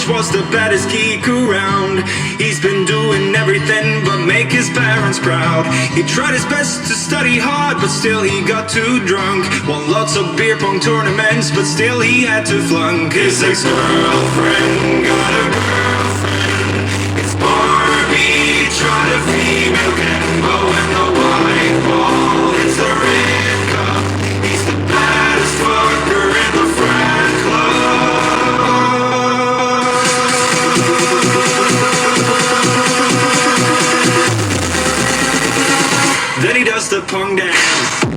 Was the baddest geek around. He's been doing everything but make his parents proud. He tried his best to study hard, but still he got too drunk. Won lots of beer pong tournaments, but still he had to flunk. His ex-girlfriend got a girlfriend. It's Barbie, tried a female Kenbo, and the white ball is the red cup. He's the baddest fucker in the frat club. Then he does the pong dance.